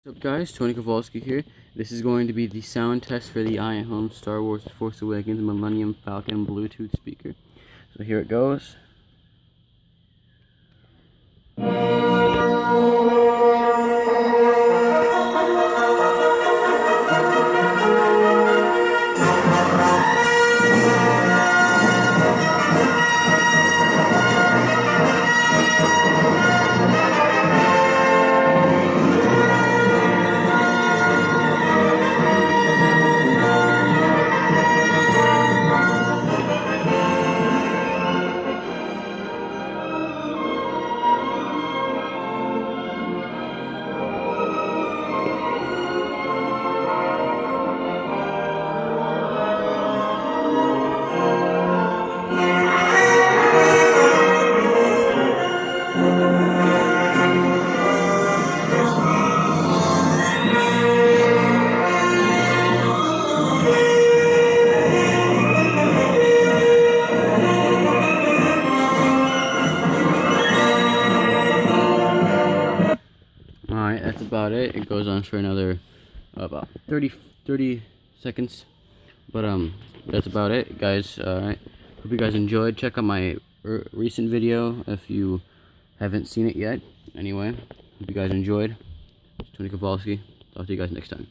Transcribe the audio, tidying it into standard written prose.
What's up guys, Tony Kowalski here. This is going to be the sound test for the Ihome Star Wars The Force Awakens Millennium Falcon Bluetooth speaker. So here it goes. Alright, that's about it. It goes on for another about 30 seconds. But that's about it, guys. Alright, hope you guys enjoyed. Check out my recent video if you haven't seen it yet. Anyway, hope you guys enjoyed. It's Tony Kowalski. Talk to you guys next time.